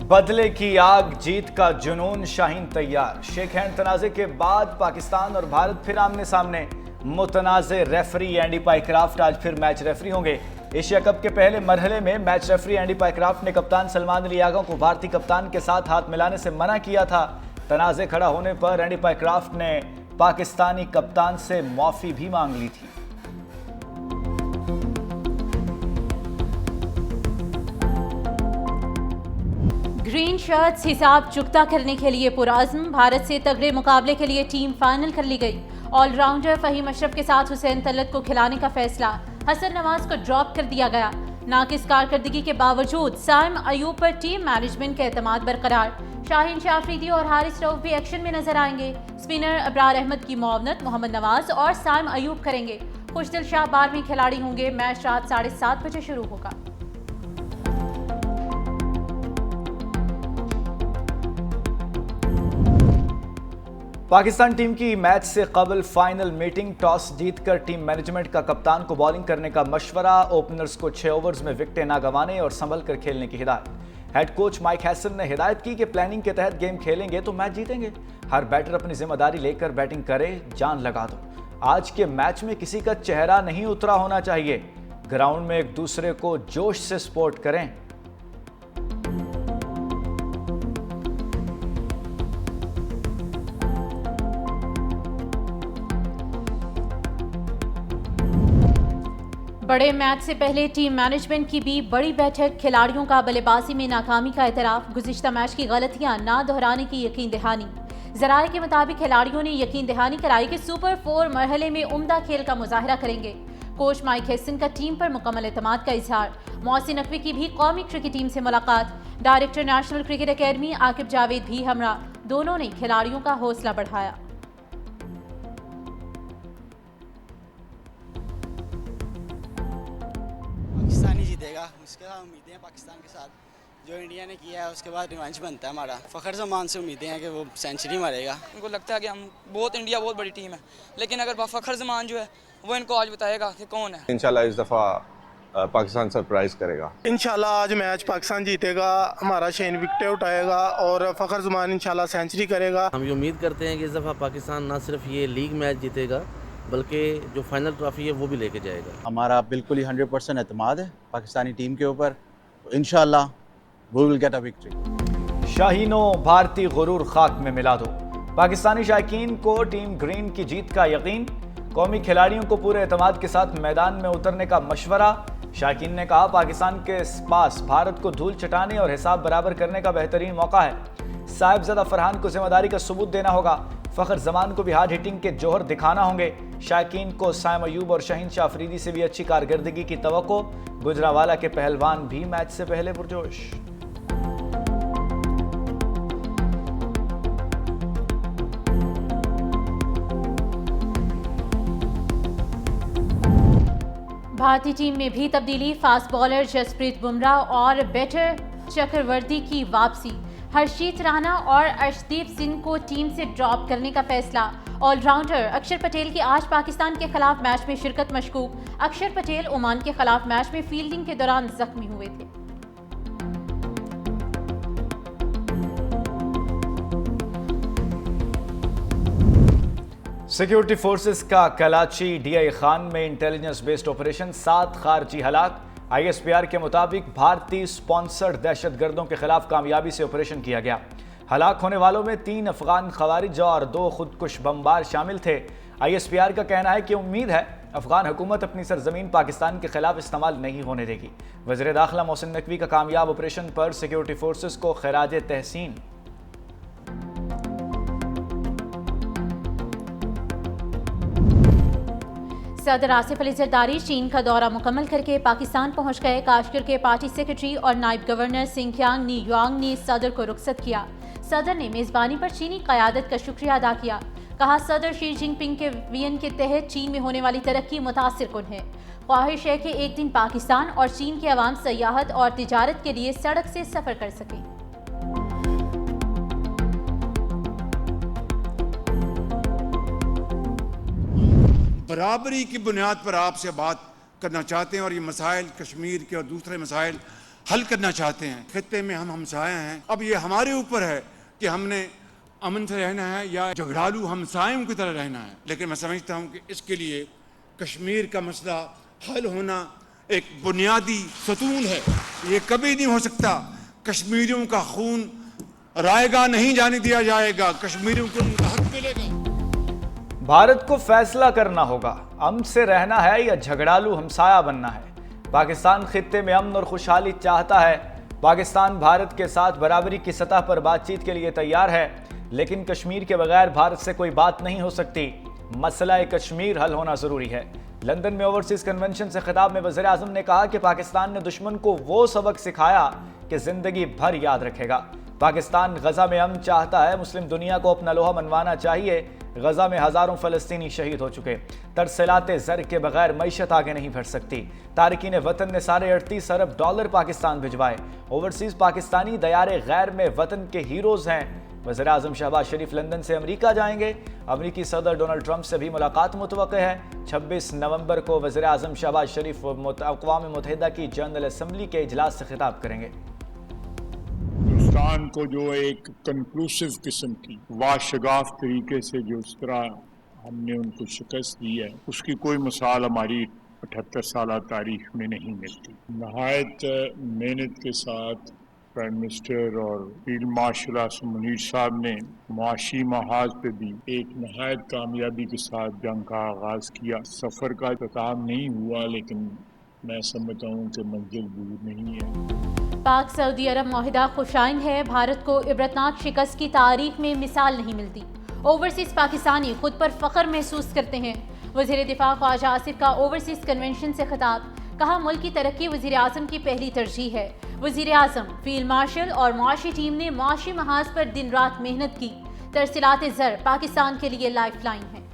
बदले की आग, जीत का जुनून, शाहीन तैयार। शेख हैंड तनाजे के बाद पाकिस्तान और भारत फिर आमने सामने। मुतनाज़े रेफरी एंडी पाइक्राफ्ट आज फिर मैच रेफरी होंगे। एशिया कप के पहले मरहले में मैच रेफरी एंडी पाइक्राफ्ट ने कप्तान सलमान अली आगा को भारतीय कप्तान के साथ हाथ मिलाने से मना किया था। तनाजे खड़ा होने पर एंडी पाइक्राफ्ट ने पाकिस्तानी कप्तान से माफी भी मांग ली थी। ग्रीन शर्ट्स हिसाब चुकता करने के लिए पुरअज़्म। भारत से तगड़े मुकाबले के लिए टीम फाइनल कर ली गई। ऑलराउंडर फहीम अशरफ के साथ हुसैन तलत को खिलाने का फैसला। हसन नवाज को ड्रॉप कर दिया गया। नाकिस कारकर्दगी के बावजूद साइम अयूब पर टीम मैनेजमेंट का एतमाद बरकरार। शाहीन शाह अफरीदी और हारिस रऊफ भी एक्शन में नजर आएंगे। स्पिनर अबरार अहमद की मुआवनत मोहम्मद नवाज और साइम अयूब करेंगे। खुशदिल शाह 12वीं खिलाड़ी होंगे। मैच रात 7:30 बजे शुरू होगा। पाकिस्तान टीम की मैच से कबल फाइनल मीटिंग। टॉस जीतकर टीम मैनेजमेंट का कप्तान को बॉलिंग करने का मशवरा। ओपनर्स को 6 ओवर्स में विकेटें ना गंवाने और संभल कर खेलने की हिदायत। हेड कोच माइक हैसन ने हिदायत की कि प्लानिंग के तहत गेम खेलेंगे तो मैच जीतेंगे। हर बैटर अपनी जिम्मेदारी लेकर बैटिंग करे, जान लगा दो। आज के मैच में किसी का चेहरा नहीं उतरा होना चाहिए। ग्राउंड में एक दूसरे को जोश से सपोर्ट करें। बड़े मैच से पहले टीम मैनेजमेंट की भी बड़ी बैठक। खिलाड़ियों का बल्लेबाजी में नाकामी का एतराफ। गुज़िश्ता मैच की गलतियां ना दोहराने की यकीन दहानी। ज़राए के मुताबिक खिलाड़ियों ने यकीन दहानी कराई कि सुपर 4 मरहले में उम्दा खेल का मुजाहरा करेंगे। कोच माइक हैसन का टीम पर मुकम्मल एतमाद का इजहार। मोहसिन नकवी की भी कौमी क्रिकेट टीम से मुलाकात। Director national cricket academy Aqib Javed भी हमरा। दोनों ने खिलाड़ियों का हौसला बढ़ाया। पाकिस्तान ही जीतेगा, उसके साथ उम्मीदें हैं पाकिस्तान के साथ। जो इंडिया ने किया है उसके बाद रिवेंज बनता है हमारा। फ़खर जमान से उम्मीदें हैं कि वो सेंचुरी मारेगा। उनको लगता है कि इंडिया बहुत बड़ी टीम है, लेकिन अगर फ़खर जमान जो है वो इनको आज बताएगा कि कौन है। इंशाल्लाह इस दफ़ा पाकिस्तान सरप्राइज करेगा। इंशाल्लाह आज मैच पाकिस्तान जीतेगा, हमारा शेन विकेटें उठाएगा और फ़खर जमान इंशाल्लाह सेंचुरी करेगा। हम ये उम्मीद करते हैं कि इस दफ़ा पाकिस्तान ना सिर्फ ये लीग मैच जीतेगा बल्कि जो फाइनल ट्रॉफी है वो भी लेके जाएगा। हमारा बिल्कुल ही 100% एतमाद है पाकिस्तानी टीम के ऊपर। इंशाल्लाह we will get a victory. शाहीनों, भारतीय गुरूर खाक में मिला दो। पाकिस्तानी शायकीन को टीम ग्रीन की जीत का यकीन। कौमी खिलाड़ियों को पूरे एतमाद के साथ मैदान में उतरने का मशवरा। शायकीन ने कहा पाकिस्तान के पास भारत को धूल चटाने और हिसाब बराबर करने का बेहतरीन मौका है। साहिबजादा फरहान को जिम्मेदारी का सबूत देना होगा। फ़खर जमान को भी हार्ड हिटिंग के जौहर दिखाना होंगे। शायकीन को साइम अयूब और शाहीन शाह अफरीदी से भी अच्छी कारकर्दगी की तवक्को। गुजरावाला के पहलवान भी मैच से पहले पुरजोश। भारतीय टीम में भी तब्दीली। फास्ट बॉलर जसप्रीत बुमराह और बैटर चक्रवर्ती की वापसी। हर्षीत राणा और अर्शदीप सिंह को टीम से ड्रॉप करने का फैसला। ऑलराउंडर अक्षर पटेल की आज पाकिस्तान के खिलाफ मैच में शिरकत मशकूक। अक्षर पटेल ओमान के खिलाफ मैच में फील्डिंग के दौरान जख्मी हुए थे। सिक्योरिटी फोर्सेस का कराची डीआई खान में इंटेलिजेंस बेस्ड ऑपरेशन। 7 खारजी हलाक। ISPR के मुताबिक भारतीय स्पॉन्सर्ड दहशतगर्दों के खिलाफ कामयाबी से ऑपरेशन किया गया। हलाक होने वालों में 3 अफगान खवारिज और 2 खुदकुश बमबार शामिल थे। ISPR का कहना है कि उम्मीद है अफगान हुकूमत अपनी सरजमीन पाकिस्तान के खिलाफ इस्तेमाल नहीं होने देगी। वज़ीर दाखिला मोहसिन नकवी का कामयाब ऑपरेशन पर सिक्योरिटी फोर्सेस को खिराज तहसीन। सदर आसिफ अली जरदारी चीन का दौरा मुकम्मल करके पाकिस्तान पहुंच गए। काश्मीर के पार्टी सेक्रेटरी और नायब गवर्नर सिंकियांग नी युआंग ने सदर को रुखसत किया। सदर ने मेज़बानी पर चीनी क़यादत का शुक्रिया अदा किया। कहा सदर शी जिनपिंग के विजन के तहत चीन में होने वाली तरक्की मुतासिर कुन है। ख्वाहिश है कि एक दिन पाकिस्तान और चीन के अवाम सयाहत और तिजारत के लिए सड़क से सफ़र कर सकें। बराबरी की बुनियाद पर आपसे बात करना चाहते हैं और ये मसाइल कश्मीर के और दूसरे मसाइल हल करना चाहते हैं। खित्ते में हम हमसाए हैं, अब ये हमारे ऊपर है कि हमने अमन से रहना है या झगड़ालू हमसायों की तरह रहना है। लेकिन मैं समझता हूँ कि इसके लिए कश्मीर का मसला हल होना एक बुनियादी सतून है। ये कभी नहीं हो सकता। कश्मीरियों का खून रायगा नहीं जाने दिया जाएगा, कश्मीरियों को उनका हक मिलेगा। भारत को फैसला करना होगा, अमन से रहना है या झगड़ालू हमसाया बनना है। पाकिस्तान खित्ते में अमन और खुशहाली चाहता है। पाकिस्तान भारत के साथ बराबरी की सतह पर बातचीत के लिए तैयार है, लेकिन कश्मीर के बगैर भारत से कोई बात नहीं हो सकती। मसला कश्मीर हल होना जरूरी है। लंदन में ओवरसीज कन्वेंशन से खिताब में वज़ीर आज़म ने कहा कि पाकिस्तान ने दुश्मन को वो सबक सिखाया कि जिंदगी भर याद रखेगा। पाकिस्तान गजा में अमन चाहता है, मुस्लिम दुनिया को अपना लोहा मनवाना चाहिए। गजा में हजारों फलस्तीनी शहीद हो चुके। तरसलाते ज़र के बगैर मईशत आगे नहीं बढ़ सकती। तारकीन वतन ने $38 अरब पाकिस्तान भिजवाए। ओवरसीज पाकिस्तानी दयारे गैर में वतन के हीरोज हैं। वज़ीर आज़म शहबाज शरीफ लंदन से अमेरिका जाएंगे। अमेरिकी सदर डोनाल्ड ट्रंप से भी मुलाकात मुतवक्के है। 26 नवंबर को वज़ीर आज़म शहबाज शरीफ अक़वाम मुत्तहिदा की जनरल असम्बली के इजलास से खिताब करेंगे। हिंदुस्तान को जो एक कंक्लूसिव किस्म की वाशगाफ तरीके से जो इस तरह हमने उनको शिकस्त दी है, उसकी कोई मिसाल हमारी 78 साल तारीख में नहीं मिलती। नहायत मेहनत के साथ प्राइम मिनिस्टर और फील्ड मार्शल आसिम मुनीर साहब ने मुआशी महाज पे भी एक नहायत कामयाबी के साथ जंग का आगाज किया। सफ़र का इख्तिताम नहीं हुआ, लेकिन मैं समझता हूँ कि मंजिल दूर नहीं है। पाक सऊदी अरब मुआहिदा खुशाइन है। भारत को इबरतनाक शिकस्त की तारीख में मिसाल नहीं मिलती। ओवरसीज पाकिस्तानी खुद पर फख्र महसूस करते हैं। वज़ीर दिफा ख्वाजा आसिफ का ओवरसीज कन्वेंशन से खिताब, कहा मुल्क की तरक्की वज़ीर आज़म की पहली तरजीह है। वज़ीर आज़म, फील्ड मार्शल और मुआशी टीम ने मुआशी महाज पर दिन रात मेहनत की। तरसीलात ज़र पाकिस्तान के लिए लाइफ लाइन है।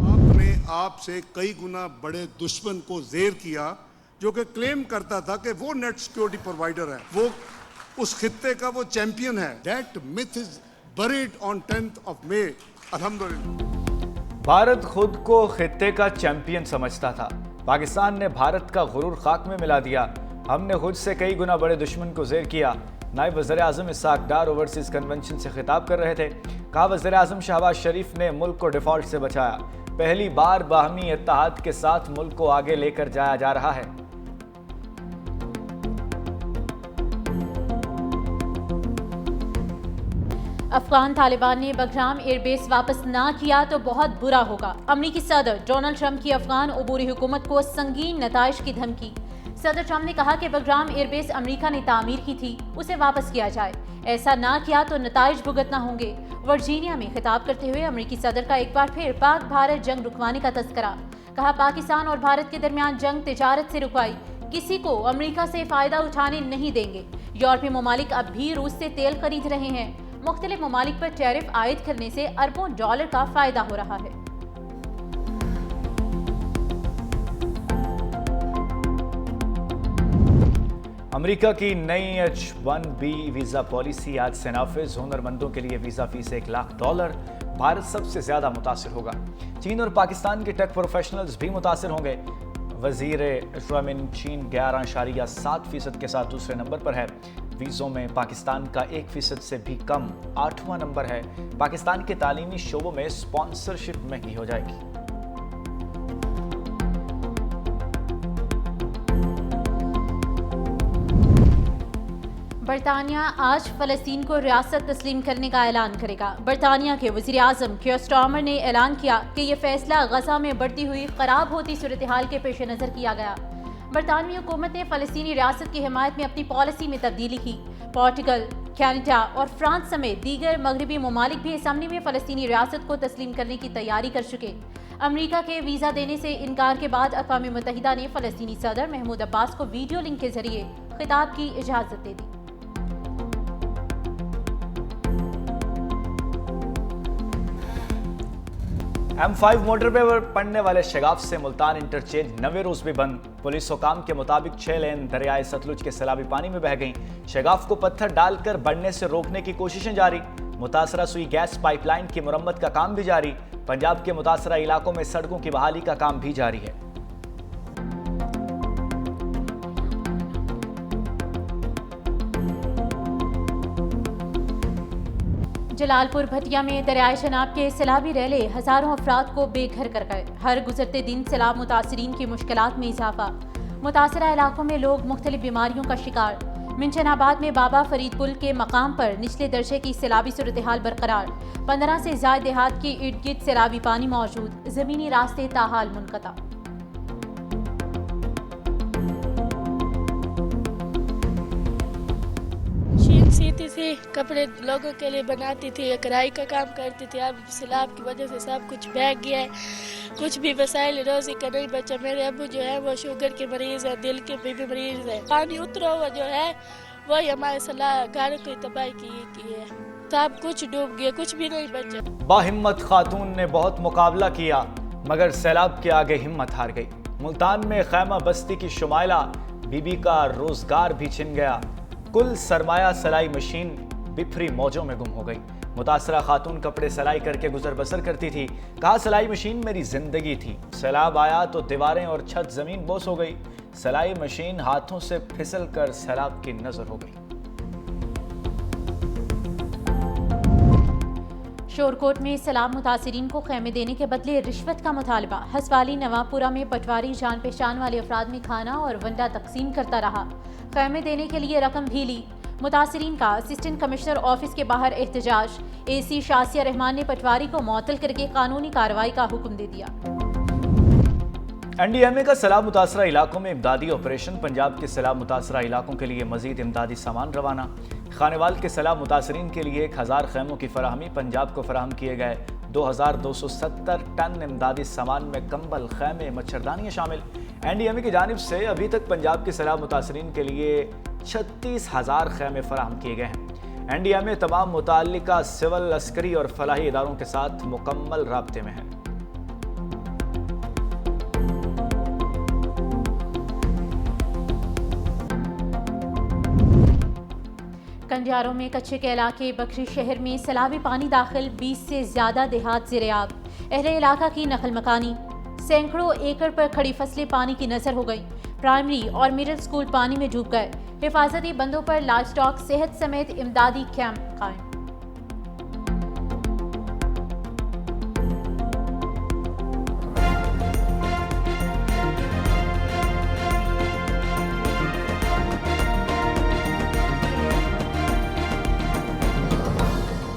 आपने आपसे कई गुना बड़े दुश्मन को जेर किया, जो कि क्लेम करता था कि वो नेट सिक्योरिटी प्रोवाइडर है, वो उस खित्ते का वो चैंपियन है। That myth is buried on 10th of May. अल्हम्दुलिल्लाह। भारत खुद को खित्ते का चैंपियन समझता था। पाकिस्तान ने भारत का गुरूर खाक में मिला दिया। हमने खुद से कई गुना बड़े दुश्मन को जेर किया। नायब वज़ीर आज़म इसहाक़ डार ओवरसीज कन्वेंशन से खिताब कर रहे थे। कहा वज़ीर आज़म शहबाज शरीफ ने मुल्क को डिफॉल्ट से बचाया। पहली बार बाहमी इत्तेहाद के साथ मुल्क को आगे लेकर जाया जा रहा है। अफगान तालिबान ने बगराम एयरबेस वापस ना किया तो बहुत बुरा होगा। अमरीकी सदर डोनाल्ड ट्रंप की अफगान अबूरी हुकूमत को संगीन नताइज की धमकी। सदर ट्रंप ने कहा कि बगराम एयरबेस अमरीका ने तामीर की थी, उसे वापस किया जाए। ऐसा ना किया तो नताइज भुगतना होंगे। वर्जीनिया में खिताब करते हुए अमरीकी सदर का एक बार फिर पाक भारत जंग रुकवाने का तस्करा। कहा पाकिस्तान और भारत के दरमियान जंग तिजारत से रुकवाई, किसी को अमरीका से फायदा उठाने नहीं देंगे। यूरोपीय ममालिक अब भी रूस से तेल खरीद रहे हैं। मुख्तलिफ ममालिक पर टैरिफ आयद करने से अरबों डॉलर का फायदा हो रहा है। अमेरिका की नई H-1B वीजा पॉलिसी आज से नाफिज। हुनरमंदों के लिए वीजा फीस $1 लाख। भारत सबसे ज्यादा मुतासिर होगा। चीन और पाकिस्तान के टेक प्रोफेशनल्स भी मुतासिर होंगे। वजीर इस्लामिन चीन 11.7% के साथ दूसरे नंबर पर है। वीज़ों में पाकिस्तान का 1% से भी कम 8वां नंबर है। पाकिस्तान के तालीमी शोबों में स्पॉन्सरशिप महंगी हो जाएगी। बरतानिया आज फ़लस्तीन को रियासत तस्लीम करने का ऐलान करेगा। बरतानिया के वज़ीर आज़म कियर स्टारमर ने ऐलान किया कि यह फैसला गजा में बढ़ती हुई ख़राब होती सूरत हाल के पेश नज़र किया गया। बरतानवी हुकूमत ने फ़लस्तीनी रियासत की हिमायत में अपनी पॉलिसी में तब्दीली की। पोर्टुगल, कनाडा और फ्रांस समेत दीगर मगरबी ममालिक भी असम्बली में फ़लस्तीनी रियासत को तस्लीम करने की तैयारी कर चुके। अमेरिका के वीज़ा देने से इनकार के बाद अक़वाम मुत्तहिदा ने फ़लस्तीनी सदर महमूद अब्बास को वीडियो लिंक के जरिए खिताब की इजाज़त दे दी। M5 मोटरवे पर पड़ने वाले शगाफ से मुल्तान इंटरचेंज 90 रोज भी बंद। पुलिस हुकाम के मुताबिक 6 लेन दरियाए सतलुज के सैलाबी पानी में बह गईं। शगाफ को पत्थर डालकर बढ़ने से रोकने की कोशिशें जारी। मुतासरा सुई गैस पाइपलाइन की मुरम्मत का काम भी जारी। पंजाब के मुतासरा इलाकों में सड़कों की बहाली का काम भी जारी है। जलालपुर भटिया में दरियाए शनाब के सैलाबी रैले हजारों अफराद को बेघर कर गए। हर गुजरते दिन सैलाब मुतासरीन की मुश्किलात में इजाफा। मुतासरा इलाकों में लोग मुख्तलिफ बीमारियों का शिकार। मिंचनाबाद में बाबा फरीद पुल के मकाम पर निचले दर्जे की सैलाबी सूरत हाल बरकरार। 15 से ज्यादा देहात के इर्द गिर्द सैलाबी पानी मौजूद। जमीनी रास्ते ताहाल मुनक़ता। सीती थी, कपड़े लोगों के लिए बनाती थी, कढ़ाई का काम करती थी। अब सैलाब की वजह से सब कुछ बह गया है, कुछ भी वसाइल रोजी का नहीं बचा। मेरे अब्बू जो है वो शुगर के मरीज है, दिल के भी मरीज है। पानी उतरा हुआ जो है वही हमारे घर की तबाही की है। सब कुछ डूब गया, कुछ भी नहीं बचा। बाहिम्मत खातून ने बहुत मुकाबला किया मगर सैलाब के आगे हिम्मत हार गई। मुल्तान में खैमा बस्ती की शुमाइला बीबी का रोजगार भी छिन गया। कुल सरमाया सिलाई मशीन बिफरी मौजों में गुम हो गई। मुतासरा खातून कपड़े सिलाई करके गुजर बसर करती थी। कहा सिलाई मशीन मेरी जिंदगी थी। सैलाब आया तो दीवारें और छत जमीन बोस हो गई। सिलाई मशीन हाथों से फिसल कर सैलाब की नजर हो गई। शोरकोट में सैलाब मुतासरीन को खैमे देने के बदले रिश्वत का मुतालबा। हसवाली नवापुरा में पटवारी जान पहचान वाले अफराद में खाना और वंडा तकसीम करता रहा। खैमे देने के लिए रकम भी ली। मुतासरीन का असिस्टेंट कमिश्नर ऑफिस के बाहर एहतजाज। एसी शासिया रहमान ने पटवारी को मुअत्तल करके कानूनी कार्रवाई का हुक्म दे दिया। NDMA का सैलाब मुतासरा इलाकों में इमदादी ऑपरेशन। पंजाब के सैलाब मुतासरा इलाकों के लिए मजीद इमदादी सामान रवाना। खानेवाल के सैलाब मुतासरीन के लिए 1000 खैमों की फराहमी। पंजाब को फराहम किए गए 2270 टन इमदादी सामान में कंबल, खैमे, मच्छरदानियाँ शामिल। NDMA की जानिब से अभी तक पंजाब के सैलाब मुतासरीन के लिए 36,000 खैमे फराहम किए गए हैं। NDMA तमाम मुताल्लिका सिविल, अस्करी और फलाही इदारों के साथ मुकम्मल राब्ते में है। कंजारों में कच्चे के इलाके बकरी शहर में सैलाबी पानी दाखिल। 20 से ज्यादा देहात ज़ेर-ए-आब। अहले इलाका की नकल मकानी। सैकड़ों एकड़ पर खड़ी फसलें पानी की नजर हो गई। प्राइमरी और मिडिल स्कूल पानी में डूब गए। हिफाजती बंदों पर लाइव स्टॉक, सेहत समेत इमदादी कैंप कायम।